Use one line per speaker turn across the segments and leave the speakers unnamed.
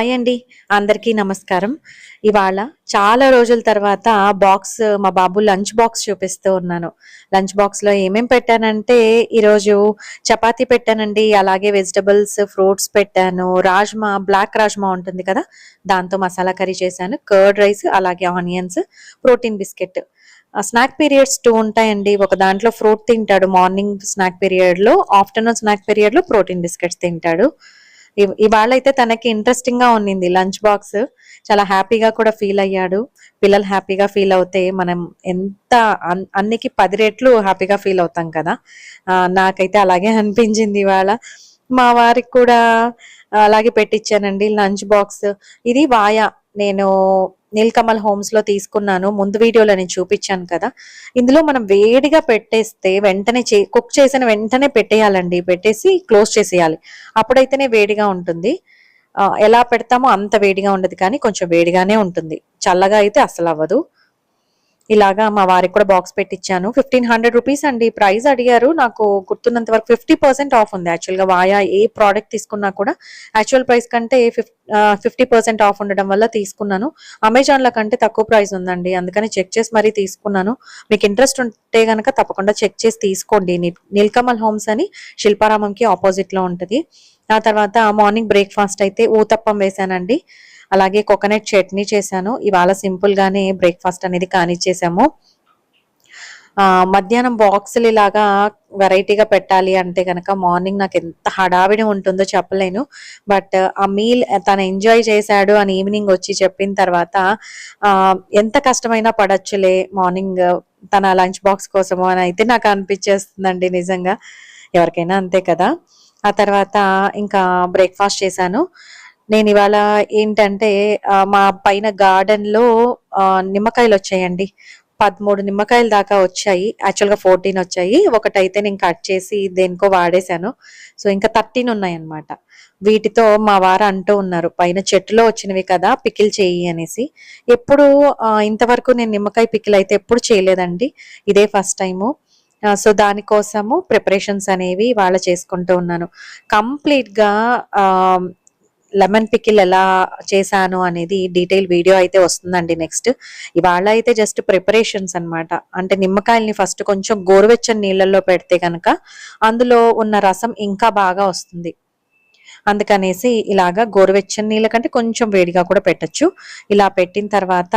Hi అండి. అందరికీ నమస్కారం. ఇవాళ చాలా రోజుల తర్వాత మా బాబు లంచ్ బాక్స్ చూపిస్తూ ఉన్నాను. లంచ్ బాక్స్‌లో ఏమేం పెట్టానంటే, ఈరోజు చపాతీ పెట్టానండి. అలాగే వెజిటబుల్స్, ఫ్రూట్స్ పెట్టాను. బ్లాక్ రాజ్మా ఉంటుంది కదా! దాంతో మసాలా కర్రీ చేశాను. కర్డ్ రైస్, అలాగే onions, protein biscuit. Snack periods 2 ఉంటాయండి. ఒక దాంట్లో ఫ్రూట్ తింటాడు మార్నింగ్ స్నాక్ పీరియడ్‌లో. ఆఫ్టర్‌నూన్ స్నాక్ పీరియడ్‌లో ప్రోటీన్ బిస్కెట్స్ తింటాడు. ఇవాళైతే తనకి ఇంట్రెస్టింగ్‌గా ఉన్నింది లంచ్ బాక్స్. చాలా హ్యాపీగా కూడా ఫీల్ అయ్యాడు. పిల్లలు హ్యాపీగా ఫీల్ అవుతే మనం ఎంత అన్నికి 10 రెట్లు హ్యాపీగా ఫీల్ అవుతాం కదా! నాకైతే అలాగే అనిపించింది ఇవాళ. మా వారికి కూడా అలాగే పెట్టిచ్చానండి లంచ్ బాక్స్. ఇది వాయా నేను నీలకమల్ హోమ్స్‌లో తీసుకున్నాను. ముందు వీడియోలో నేను చూపిచ్చాను కదా! ఇందులో మనం వేడిగా పెట్టేస్తే వెంటనే కుక్ చేసిన వెంటనే పెట్టేయాలండి. పెట్టేసి క్లోజ్ చేసేయాలి. అప్పుడైతేనే వేడిగా ఉంటుంది. ఎలా పెడతామో అంత వేడిగా ఉండదు కానీ కొంచెం వేడిగానే ఉంటుంది. చల్లగా అయితే అస్సలవ్వదు. ఇలాగా మా వారికి కూడా బాక్స్ పెట్టిచ్చాను. రూ. 1500 అండి. ప్రైస్ అడిగారు. నాకు గుర్తున్నంత వరకు 50% ఆఫ్ ఉంది. యాక్చువల్‌గా వాయా ఏ ప్రొడక్ట్ తీసుకున్నా కూడా యాక్చువల్ ప్రైస్ కంటే 50% ఆఫ్ ఉండడం వల్ల తీసుకున్నాను. అమెజాన్‌లో కంటే తక్కువ ప్రైస్ ఉందండి. అందుకని చెక్ చేసి మరీ తీసుకున్నాను. మీకు ఇంట్రెస్ట్ ఉంటే గనక తప్పకుండా చెక్ చేసి తీసుకోండి. నీలకమల్ హోమ్స్ అని శిల్పారామంకి ఆపోజిట్‌లో ఉంటది. ఆ తర్వాత మార్నింగ్ బ్రేక్‌ఫాస్ట్ అయితే ఊతప్పం వేశానండి. అలాగే కోకోనట్ చట్నీ చేశాను. ఇవాళ సింపుల్ గానే బ్రేక్‌ఫాస్ట్ అనేది కానిచ్చేసాము. మధ్యాహ్నం బాక్సులు ఇలాగా వెరైటీగా పెట్టాలి అంటే గనక మార్నింగ్ నాకెంత హడావిడి ఉంటుందో చెప్పలేను. బట్ ఆ మీల్ తను ఎంజాయ్ చేశాడు అని ఈవినింగ్ వచ్చి చెప్పిన తర్వాత ఎంత కష్టమైనా పడొచ్చులే మార్నింగ్ తన లంచ్ బాక్స్ కోసము అని అయితే నాకు అనిపిచ్చేస్తుందండి నిజంగా. ఎవరికైనా అంతే కదా! ఆ తర్వాత ఇంకా బ్రేక్‌ఫాస్ట్ చేశాను. నేనివాళ ఏంటంటే మా పైన గార్డెన్‌లో నిమ్మకాయలొచ్చాయండి. 13 నిమ్మకాయల దాకా వచ్చాయి. యాక్చువల్‌గా 14 వచ్చాయి. ఒకటైతే నేను కట్ చేసి దేనికో వాడేశాను. సో, ఇంకా 13 ఉన్నాయన్నమాట. వీటితో మా వారు అంటూ ఉన్నారు, "పైన చెట్టులో వచ్చినవి కదా! పికిల్ చెయ్యి" అనేసి. ఎప్పుడు ఇంతవరకు నేను నిమ్మకాయ పికిల్ అయితే ఎప్పుడు చేయలేదండి. ఇదే ఫస్ట్ టైము. సో, దానికోసము ప్రిపరేషన్స్ అనేవి ఇవాళ చేసుకుంటూ ఉన్నాను. కంప్లీట్‌గా ఆహ్ లెమన్ పికిల్ ఎలా చేశాను అనేది డీటెయిల్ వీడియో అయితే వస్తుందండి నెక్స్ట్. ఇవాళ అయితే జస్ట్ ప్రిపరేషన్స్ అన్నమాట. అంటే నిమ్మకాయల్ని ఫస్ట్ కొంచెం గోరువెచ్చని నీళ్ళల్లో పెడితే గనక అందులో ఉన్న రసం ఇంకా బాగా వస్తుంది. అందుకనేసి ఇలాగా గోరువెచ్చని నీళ్ళ కంటే కొంచెం వేడిగా కూడా పెట్టొచ్చు. ఇలా పెట్టిన తర్వాత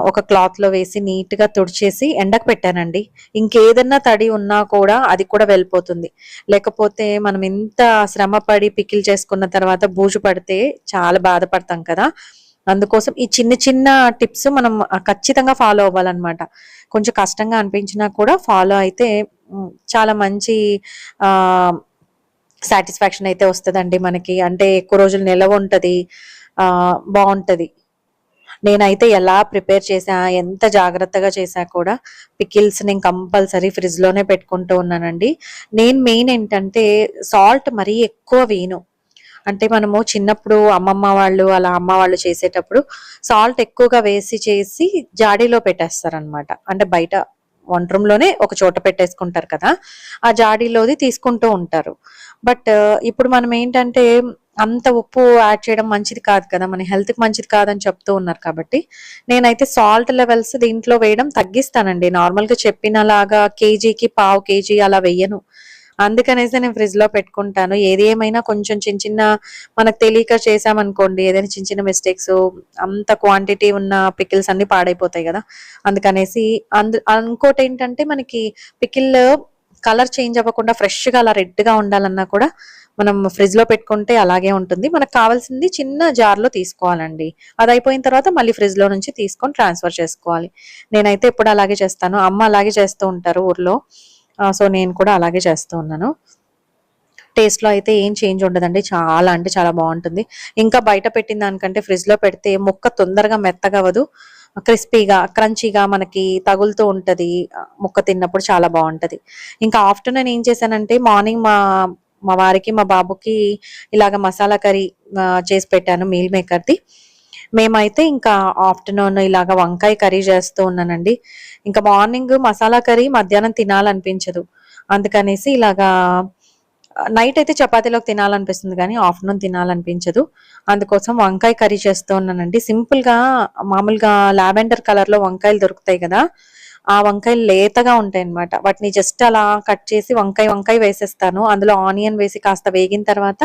ఒక క్లాత్‌లో వేసి నీట్‌గా తుడిచేసి ఎండకు పెట్టానండి. ఇంకేదన్నా తడి ఉన్నా కూడా అది కూడా వెళ్ళిపోతుంది. లేకపోతే మనం ఎంత శ్రమపడి పికిల్ చేసుకున్న తర్వాత బూజు పడితే చాలా బాధపడతాం కదా! అందుకోసం ఈ చిన్న చిన్న టిప్స్ మనం ఖచ్చితంగా ఫాలో అవ్వాలన్నమాట. కొంచెం కష్టంగా అనిపించినా కూడా ఫాలో అయితే చాలా మంచి ఆహ్ సాటిస్ఫాక్షన్ అయితే వస్తదండి మనకి. అంటే ఎక్కువ రోజులు నిలవుంటది. బావుంటది. నేనైతే ఎలా ప్రిపేర్ చేశా, ఎంత జాగ్రత్తగా చేశా కూడా పికిల్స్ నేను కంపల్సరీ ఫ్రిడ్జ్‌లోనే పెట్టుకుంటూ ఉన్నానండి. నేను మెయిన్ ఏంటంటే సాల్ట్ మరీ ఎక్కువ వేయను. అంటే మనము చిన్నప్పుడు అమ్మమ్మ వాళ్ళు, అలా అమ్మ వాళ్ళు చేసేటప్పుడు సాల్ట్ ఎక్కువగా వేసి చేసి జాడీలో పెట్టేస్తారనమాట. అంటే బయట వంట రూమ్‌లోనే ఒక చోట పెట్టేసుకుంటారు కదా! ఆ జాడీలోది తీసుకుంటూ ఉంటారు. బట్ ఇప్పుడు మనం ఏంటంటే అంత ఉప్పు యాడ్ చేయడం మంచిది కాదు కదా! మన హెల్త్‌కి మంచిది కాదని చెప్తూ ఉన్నారు కాబట్టి, నేనైతే సాల్ట్ లెవెల్స్ దీంట్లో వేయడం తగ్గిస్తానండి. నార్మల్‌గా చెప్పినలాగా కేజీకి పావు కేజీ అలా వెయ్యను. అందుకనేసే నేను ఫ్రిడ్జ్‌లో పెట్టుకుంటాను. ఏది ఏమైనా కొంచెం చిన్న చిన్న మనకు తెలియక చేశామనుకోండి, ఏదైనా చిన్న చిన్న మిస్టేక్సు అంత క్వాంటిటీ ఉన్న పికిల్స్ అన్నీ పాడైపోతాయి గదా! అందుకనేసి ఇంకోటేంటంటే మనకి పికిల్ కలర్ చేంజ్ అవ్వకుండా ఫ్రెష్‌గా అలా రెడ్‌గా ఉండాలన్నా కూడా మనం ఫ్రిడ్జ్‌లో పెట్టుకుంటే అలాగే ఉంటుంది. మనకు కావాల్సింది చిన్న జార్‌లో తీసుకోవాలండి. అదయిపోయిన తర్వాత మళ్ళీ ఫ్రిడ్జ్‌లో నుంచి తీసుకొని ట్రాన్స్‌ఫర్ చేసుకోవాలి. నేనైతే ఎప్పుడు అలాగే చేస్తాను. అమ్మ అలాగే చేస్తూ ఉంటారు ఊర్లో. సో, నేను కూడా అలాగే చేస్తూ ఉన్నాను. టేస్ట్‌లో అయితే ఏం చేంజ్ ఉండదండి. చాలా అంటే చాలా బావుంటుంది. ఇంకా బయట పెట్టిన దానికంటే ఫ్రిడ్జ్‌లో పెడితే ముక్క తొందరగా మెత్తగవ్వదు. క్రిస్పీగా, క్రంచీగా మనకి తగులుతూ ఉంటది. ముక్క తిన్నప్పుడు చాలా బావుంటది. ఇంకా ఆఫ్టర్‌నూన్ ఏం చేశానంటే మార్నింగ్ మా మా వారికి, మా బాబుకి ఇలాగ మసాలా కర్రీ చేసి పెట్టాను మీల్ మేకర్‌ది. మేమైతే ఇంకా ఆఫ్టర్‌నూన్ ఇలాగ వంకాయ కర్రీ చేస్తూ ఉన్నానండి. ఇంకా మార్నింగ్ మసాలా కర్రీ మధ్యాహ్నం తినాలనిపించదు. అందుకనేసి ఇలాగా నైట్ అయితే చపాతీలోకి తినాలనిపిస్తుంది కానీ ఆఫ్టర్నూన్ తినాలనిపించదు. అందుకోసం వంకాయ కర్రీ చేస్తూ ఉన్నానండి. సింపుల్‌గా మామూలుగా లావెండర్ కలర్‌లో వంకాయలు దొరుకుతాయి కదా! ఆ వంకాయలు లేతగా ఉంటాయన్నమాట. వాటిని జస్ట్ అలా కట్ చేసి వంకాయ వేసేస్తాను. అందులో ఆనియన్ వేసి కాస్త వేగిన తర్వాత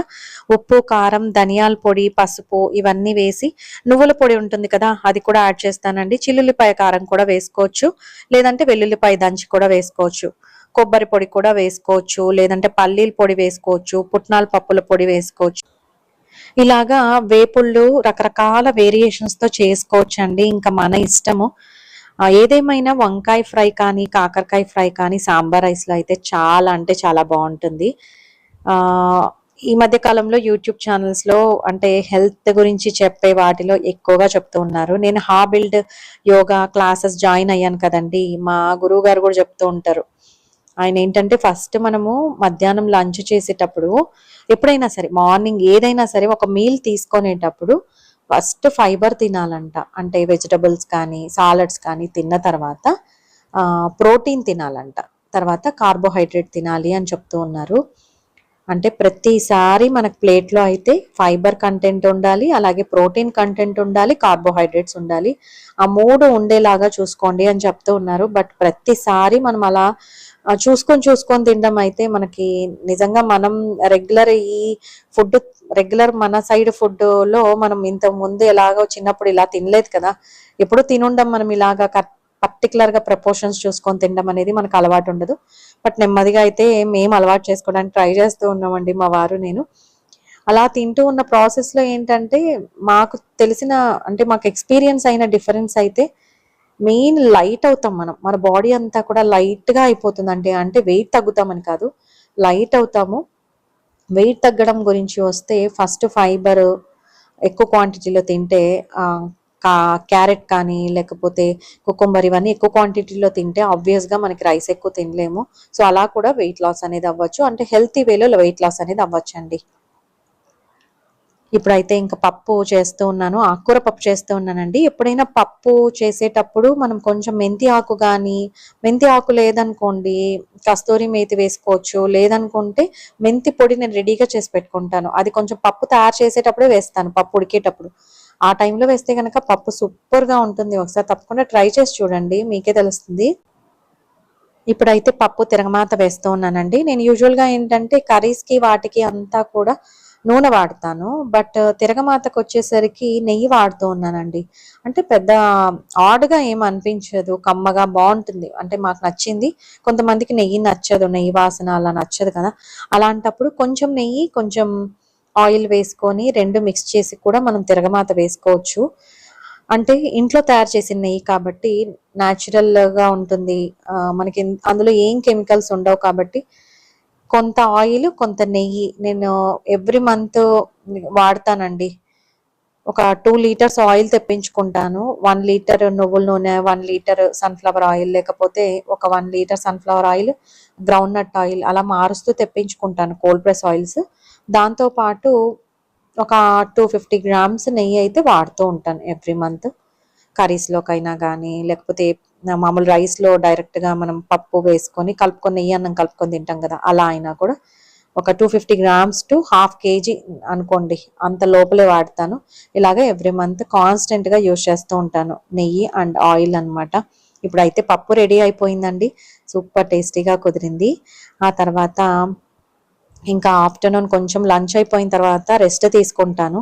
ఉప్పు, కారం, ధనియాల పొడి, పసుపు ఇవన్నీ వేసి నువ్వుల పొడి ఉంటుంది కదా! అది కూడా యాడ్ చేస్తానండి. చిల్లుల్లిపాయ కారం కూడా వేసుకోవచ్చు. లేదంటే వెల్లుల్లిపాయ దంచి కూడా వేసుకోవచ్చు. కొబ్బరి పొడి కూడా వేసుకోవచ్చు. లేదంటే పల్లీల పొడి వేసుకోవచ్చు. పుట్నాల పప్పుల పొడి వేసుకోవచ్చు. ఇలాగా వేపుళ్ళు రకరకాల వేరియేషన్స్‌తో చేసుకోవచ్చండి. ఇంకా మన ఇష్టము. ఏదేమైనా వంకాయ ఫ్రై కానీ, కాకరకాయ ఫ్రై కానీ సాంబార్ రైస్‌లో అయితే చాలా అంటే చాలా బావుంటుంది. ఆహ్, ఈ మధ్య కాలంలో యూట్యూబ్ ఛానెల్స్‌లో అంటే హెల్త్ గురించి చెప్పే వాటిలో ఎక్కువగా చెప్తూ ఉన్నారు. నేను హాబిల్డ్ యోగా క్లాసెస్ జాయిన్ అయ్యాను కదండీ! మా గురువుగారు కూడా చెప్తూ ఉంటారు. ఆయనేంటంటే ఫస్ట్ మనము మధ్యాహ్నం లంచ్ చేసేటప్పుడు ఎప్పుడైనా సరే మార్నింగ్ ఏదైనా సరే ఒక మీల్ తీసుకునేటప్పుడు ఫస్ట్ ఫైబర్ తినాలంట. అంటే వెజిటబుల్స్ కానీ, సాలడ్స్ కానీ తిన్న తర్వాత ప్రోటీన్ తినాలంట. తర్వాత కార్బోహైడ్రేట్ తినాలి అని చెప్తూ ఉన్నారు. అంటే ప్రతిసారి మనకు ప్లేట్‌లో అయితే ఫైబర్ కంటెంట్ ఉండాలి. అలాగే ప్రోటీన్ కంటెంట్ ఉండాలి. కార్బోహైడ్రేట్స్ ఉండాలి. ఆ 3 ఉండేలాగా చూసుకోండి అని చెప్తూ ఉన్నారు. బట్ ప్రతిసారి మనం అలా చూసుకొని తినడం అయితే మనకి నిజంగా మనం రెగ్యులర్ ఈ ఫుడ్ రెగ్యులర్ మన సైడ్ ఫుడ్‌లో మనం ఇంతకు ముందు ఎలాగో చిన్నప్పుడు ఇలా తినలేదు కదా! ఎప్పుడు తినుండం మనం ఇలాగా పర్టిక్యులర్‌గా ప్రపోర్షన్స్ చూసుకొని తినడం అనేది మనకు అలవాటు ఉండదు. బట్ నెమ్మదిగా అయితే మేము అలవాటు చేసుకోవడానికి ట్రై చేస్తూ ఉన్నామండి మా వారు నేను. అలా తింటూ ఉన్న ప్రాసెస్‌లో ఏంటంటే మాకు తెలిసిన అంటే మాకు ఎక్స్‌పీరియన్స్ అయిన డిఫరెన్స్ అయితే మెయిన్ లైట్ అవుతాం మనం. మన బాడీ అంతా కూడా లైట్‌గా అయిపోతుందండి. అంటే వెయిట్ తగ్గుతామని కాదు. లైట్ అవుతాము. వెయిట్ తగ్గడం గురించి వస్తే ఫస్ట్ ఫైబర్ ఎక్కువ క్వాంటిటీలో తింటే ఆహ్, కా క్యారెట్ కానీ లేకపోతే కుకుంబర్ ఇవన్నీ ఎక్కువ క్వాంటిటీలో తింటే ఆబ్వియస్‌గా మనకి రైస్ ఎక్కువ తినలేము. సో, అలా కూడా వెయిట్ లాస్ అనేది అవ్వచ్చు. అంటే హెల్తీ వేలో వెయిట్ లాస్ అనేది అవ్వచ్చండి. ఇప్పుడైతే ఇంక పప్పు చేస్తూ ఉన్నాను. ఆకుకూర పప్పు చేస్తూ ఉన్నానండి. ఎప్పుడైనా పప్పు చేసేటప్పుడు మనం కొంచెం మెంతి ఆకు గానీ, మెంతి ఆకు లేదనుకోండి కస్తూరి మేతి వేసుకోవచ్చు. లేదనుకుంటే మెంతి పొడి నేను రెడీగా చేసి పెట్టుకుంటాను. అది కొంచెం పప్పు తయారు చేసేటప్పుడే వేస్తాను. పప్పు ఉడికేటప్పుడు. ఆ టైంలో వేస్తే గనక పప్పు సూపర్‌గా ఉంటుంది. ఒకసారి తప్పకుండా ట్రై చేసి చూడండి. మీకే తెలుస్తుంది. ఇప్పుడైతే పప్పు తిరగమాత వేస్తూ ఉన్నానండి. నేను యూజువల్‌గా ఏంటంటే కర్రీస్‌కి వాటికి అంతా కూడా నూనె వాడతాను. బట్ తిరగమాతకొచ్చేసరికి నెయ్యి వాడుతూ ఉన్నానండి. అంటే పెద్ద ఆడ్‌గా ఏమి అనిపించదు. కమ్మగా బావుంటుంది. అంటే మాకు నచ్చింది. కొంతమందికి నెయ్యి నచ్చదు. నెయ్యి వాసన అలా నచ్చదు కదా! అలాంటప్పుడు కొంచెం నెయ్యి, కొంచెం ఆయిల్ వేసుకొని 2 మిక్స్ చేసి కూడా మనం తిరగమాత వేసుకోవచ్చు. అంటే ఇంట్లో తయారు చేసిన నెయ్యి కాబట్టి న్యాచురల్‌గా ఉంటుంది. మనకి అందులో ఏం కెమికల్స్ ఉండవు కాబట్టి కొంత ఆయిల్, కొంత నెయ్యి నేను ఎవ్రీ మంత్ వాడతానండి. ఒక 2 లీటర్స్ ఆయిల్ తెప్పించుకుంటాను. 1 లీటర్ నువ్వుల నూనె, 1 లీటర్ సన్‌ఫ్లవర్ ఆయిల్ లేకపోతే ఒక 1 litre sunflower oil, groundnut oil అలా మారుస్తూ తెప్పించుకుంటాను కోల్డ్ ప్రెస్ ఆయిల్స్. దాంతో పాటు ఒక 250 గ్రామ్స్ నెయ్యి అయితే వాడుతూ ఉంటాను ఎవ్రీ మంత్. కర్రీస్‌లోకైనా గానీ, లేకపోతే మామూలు రైస్‌లో డైరెక్ట్‌గా మనం పప్పు వేసుకొని కలుపుకొని నెయ్యి అన్నం కలుపుకొని తింటాం కదా! అలా అయినా కూడా ఒక 250 గ్రామ్స్ టు హాఫ్ కేజీ అనుకోండి. అంత లోపలే వాడతాను. ఇలాగ ఎవ్రీ మంత్ కాన్స్టెంట్‌గా యూజ్ చేస్తూ ఉంటాను. నెయ్యి అండ్ ఆయిల్ అనమాట. ఇప్పుడైతే పప్పు రెడీ అయిపోయిందండి. సూపర్ టేస్టీగా కుదిరింది. ఆ తర్వాత ఇంకా ఆఫ్టర్‌నూన్ కొంచెం లంచ్ అయిపోయిన తర్వాత రెస్ట్ తీసుకుంటాను.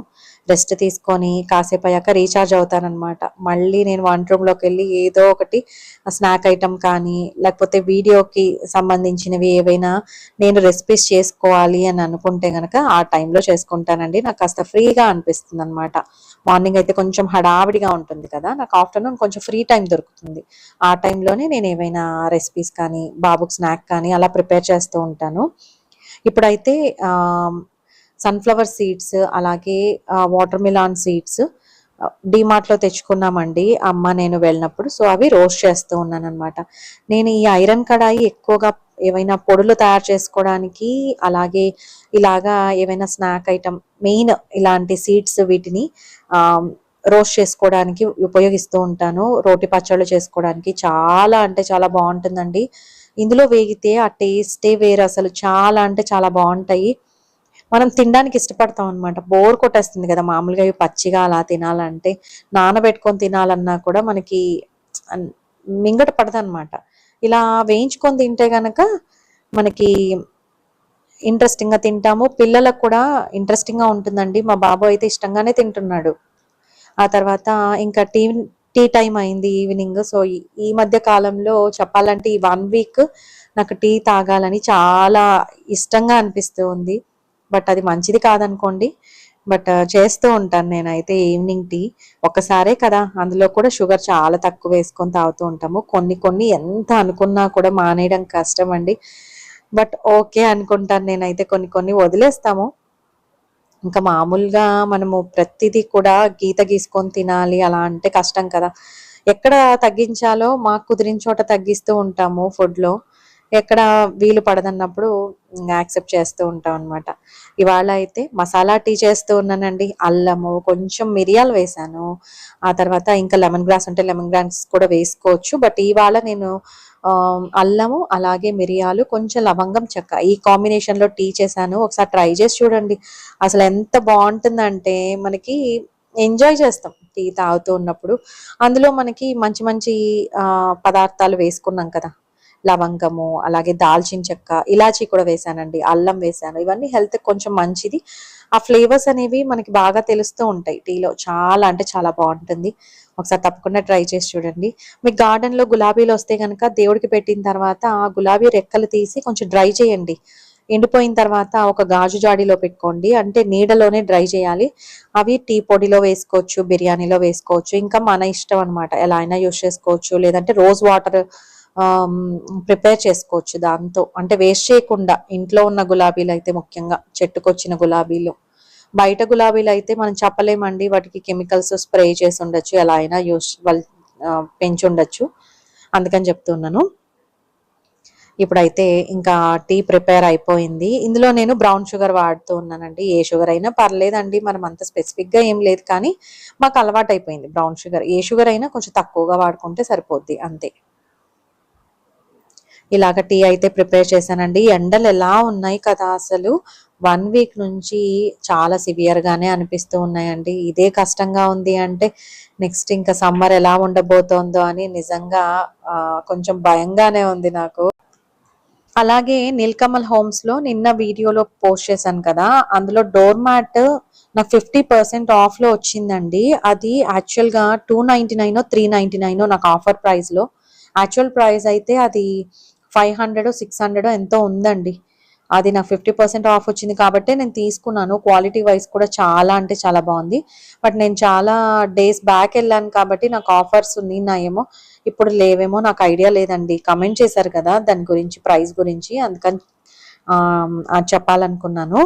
రెస్ట్ తీసుకొని కాసేపయ్యాక రీచార్జ్ అవుతాననమాట. మళ్ళీ నేను వంట రూమ్‌లోకెళ్ళి ఏదో ఒకటి స్నాక్ ఐటెమ్ కానీ, లేకపోతే వీడియోకి సంబంధించినవి ఏవైనా నేను రెసిపీస్ చేసుకోవాలి అని అనుకుంటే గనక ఆ టైంలో చేసుకుంటానండి. నాకు కాస్త ఫ్రీగా అనిపిస్తుందనమాట. మార్నింగ్ అయితే కొంచెం హడావిడిగా ఉంటుంది కదా! నాకు ఆఫ్టర్‌నూన్ కొంచెం ఫ్రీ టైమ్ దొరుకుతుంది. ఆ టైంలోనే నేను ఏవైనా రెసిపీస్ కానీ, బాబుకి స్నాక్ కానీ అలా ప్రిపేర్ చేస్తూ ఉంటాను. ఇప్పుడైతే సన్‌ఫ్లవర్ సీడ్స్ అలాగే వాటర్ మిలాన్ సీడ్స్ డీమార్ట్‌లో తెచ్చుకున్నామండి. అమ్మ, నేను వెళ్ళినప్పుడు. సో, అవి రోస్ట్ చేస్తూ ఉన్నాననమాట. నేను ఈ ఐరన్ కడాయి ఎక్కువగా ఏవైనా పొడులు తయారు చేసుకోవడానికి, అలాగే ఇలాగా ఏవైనా స్నాక్ ఐటెమ్ మెయిన్ ఇలాంటి సీడ్స్ వీటిని ఆహ్, రోస్ట్ చేసుకోవడానికి ఉపయోగిస్తూ ఉంటాను. రోటి పచ్చళ్ళు చేసుకోవడానికి చాలా అంటే చాలా బావుంటుందండి. ఇందులో వేగితే ఆ టేస్టే వేరు అసలు. చాలా అంటే చాలా బాగుంటాయి. మనం తినడానికి ఇష్టపడతాం అనమాట. బోర్ కొట్టేస్తుంది కదా మామూలుగా ఇవి పచ్చిగా అలా తినాలంటే. నానబెట్టుకొని తినాలన్నా కూడా మనకి మింగట పడదనమాట. ఇలా వేయించుకొని తింటే గనక మనకి ఇంట్రెస్టింగ్గా తింటాము. పిల్లలకు కూడా ఇంట్రెస్టింగ్గా ఉంటుందండి. మా బాబు అయితే ఇష్టంగానే తింటున్నాడు. ఆ తర్వాత ఇంకా టీ టైం అయింది ఈవినింగ్. సో ఈ మధ్య కాలంలో చెప్పాలంటే ఈ 1 వీక్ నాకు టీ తాగాలని చాలా ఇష్టంగా అనిపిస్తూ ఉంది. బట్ అది మంచిది కాదనుకోండి. బట్ చేస్తూ ఉంటాను నేనైతే ఈవినింగ్ టీ. ఒక్కసారే కదా, అందులో కూడా షుగర్ చాలా తక్కువ వేసుకొని తాగుతూ ఉంటాము. కొన్ని కొన్ని ఎంత అనుకున్నా కూడా మానేయడం కష్టం అండి. బట్ ఓకే అనుకుంటాను నేనైతే. కొన్ని కొన్ని వదిలేస్తాము. ఇంకా మామూలుగా మనము ప్రతిదీ కూడా గీత గీసుకొని తినాలి అలా అంటే కష్టం కదా. ఎక్కడ తగ్గించాలో మాకు కుదిరిన చోట తగ్గిస్తూ ఉంటాము ఫుడ్లో. ఎక్కడ వీలు పడదన్నప్పుడు యాక్సెప్ట్ చేస్తూ ఉంటాం అనమాట. ఇవాళ అయితే మసాలా టీ చేస్తూ ఉన్నానండి. అల్లము, కొంచెం మిరియాలు వేసాను. ఆ తర్వాత ఇంకా లెమన్ గ్రాస్ అంటే లెమన్ గ్రాస్ కూడా వేసుకోవచ్చు. బట్ ఇవాళ నేను అల్లము, అలాగే మిరియాలు, కొంచెం లవంగం, చెక్క ఈ కాంబినేషన్లో టీ చేశాను. ఒకసారి ట్రై చేసి చూడండి. అసలు ఎంత బాగుంటుందంటే మనకి ఎంజాయ్ చేస్తాం టీ తాగుతూ ఉన్నప్పుడు. అందులో మనకి మంచి మంచి పదార్థాలు వేసుకున్నాం కదా. లవంగము, అలాగే దాల్చిన చెక్క, ఇలాచీ కూడా వేసానండి, అల్లం వేసాను. ఇవన్నీ హెల్త్ కొంచెం మంచిది. ఆ ఫ్లేవర్స్ అనేవి మనకి బాగా తెలుస్తూ ఉంటాయి టీలో. చాలా అంటే చాలా బాగుంటుంది. ఒకసారి తప్పకుండా ట్రై చేసి చూడండి. మీ గార్డెన్లో గులాబీలు వస్తే కనుక దేవుడికి పెట్టిన తర్వాత ఆ గులాబీ రెక్కలు తీసి కొంచెం డ్రై చేయండి. ఎండిపోయిన తర్వాత ఒక గాజు జాడీలో పెట్టుకోండి. అంటే నీడలోనే డ్రై చేయాలి. అవి టీ పొడిలో వేసుకోవచ్చు, బిర్యానీలో వేసుకోవచ్చు. ఇంకా మన ఇష్టం అనమాట. ఎలా అయినా యూస్ చేసుకోవచ్చు. లేదంటే రోజ్ వాటర్ ప్రిపేర్ చేసుకోవచ్చు దాంతో. అంటే వేస్ట్ చేయకుండా ఇంట్లో ఉన్న గులాబీలు అయితే, ముఖ్యంగా చెట్టుకొచ్చిన గులాబీలు. బయట గులాబీలు అయితే మనం చెప్పలేమండి. వాటికి కెమికల్స్ స్ప్రే చేసి ఉండొచ్చు, ఎలా అయినా పెంచి ఉండొచ్చు. అందుకని చెప్తున్నాను. ఇప్పుడైతే ఇంకా టీ ప్రిపేర్ అయిపోయింది. ఇందులో నేను బ్రౌన్ షుగర్ వాడుతూ ఉన్నానండి. ఏ షుగర్ అయినా పర్లేదండి. మనం అంత స్పెసిఫిక్గా ఏం లేదు, కానీ మాకు అలవాటు అయిపోయింది బ్రౌన్ షుగర్. ఏ షుగర్ అయినా కొంచెం తక్కువగా వాడుకుంటే సరిపోద్ది అంతే. ఇలాగ టీ అయితే ప్రిపేర్ చేశానండి. ఎండలు ఎలా ఉన్నాయి కదా అసలు. 1 వీక్ నుంచి చాలా సివియర్గానే అనిపిస్తూ ఉన్నాయండి. ఇదే కష్టంగా ఉంది అంటే నెక్స్ట్ ఇంకా సమ్మర్ ఎలా ఉండబోతోందో అని నిజంగా కొంచెం భయంగానే ఉంది నాకు. అలాగే నీల్కమల్ హోమ్స్ లో నిన్న వీడియోలో పోస్ట్ చేశాను కదా, అందులో డోర్ మ్యాట్ నాకు 50% ఆఫ్ లో వచ్చిందండి. అది యాక్చువల్ గా 299 399 నాకు ఆఫర్ ప్రైస్ లో. యాక్చువల్ ప్రైస్ అయితే అది 500 600 ఎంతో ఉందండి. అది నాకు 50% ఆఫ్ వచ్చింది కాబట్టి నేను తీసుకున్నాను. క్వాలిటీ వైజ్ కూడా చాలా అంటే చాలా బాగుంది. బట్ నేను చాలా డేస్ బ్యాక్ వెళ్ళాను కాబట్టి నాకు ఆఫర్స్ ఉన్నాయేమో, ఇప్పుడు లేవేమో నాకు ఐడియా లేదండి. కమెంట్ చేశారు కదా దాని గురించి, ప్రైస్ గురించి, అందుకని అది చెప్పాలనుకున్నాను.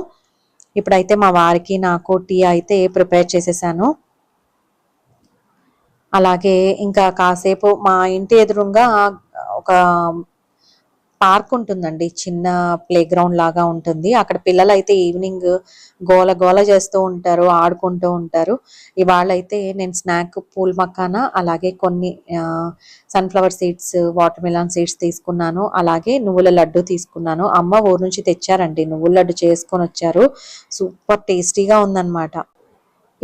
ఇప్పుడైతే మా వారికి నాకు టీ అయితే ప్రిపేర్ చేసేసాను. అలాగే ఇంకా కాసేపు మా ఇంటి ఎదురుగా ఒక పార్క్ ఉంటుందండి. చిన్న ప్లే గ్రౌండ్ లాగా ఉంటుంది. అక్కడ పిల్లలు అయితే ఈవినింగ్ గోల గోల చేస్తూ ఉంటారు, ఆడుకుంటూ ఉంటారు. ఇవాళ అయితే నేను స్నాక్ పూల్ మకానా, అలాగే కొన్ని sunflower seeds, watermelon seeds తీసుకున్నాను. అలాగే నువ్వుల లడ్డు తీసుకున్నాను. అమ్మ ఊరు నుంచి తెచ్చారండి, నువ్వుల లడ్డు చేసుకొని వచ్చారు. సూపర్ టేస్టీగా ఉందన్నమాట.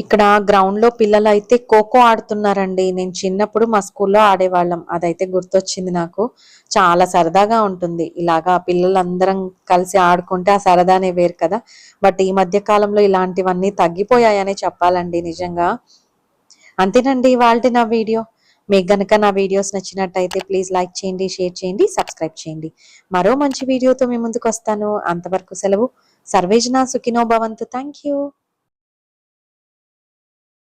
ఇక్కడ గ్రౌండ్ లో పిల్లలు అయితే ఖోఖో ఆడుతున్నారండి. నేను చిన్నప్పుడు మా స్కూల్లో ఆడేవాళ్ళం. అదైతే గుర్తొచ్చింది నాకు. చాలా సరదాగా ఉంటుంది ఇలాగా పిల్లలందరం కలిసి ఆడుకుంటే. ఆ సరదానే వేరు కదా. బట్ ఈ మధ్య కాలంలో ఇలాంటివన్నీ తగ్గిపోయాయనే చెప్పాలండి నిజంగా. అంతేనండి ఇవాల్టి నా వీడియో. మీకు గనక నా వీడియోస్ నచ్చినట్టయితే ప్లీజ్ లైక్ చేయండి, షేర్ చేయండి, సబ్స్క్రైబ్ చేయండి. మరో మంచి వీడియోతో మీ ముందుకు వస్తాను. అంతవరకు సెలవు. సర్వేజన సుఖినో భవంతు. Thank you.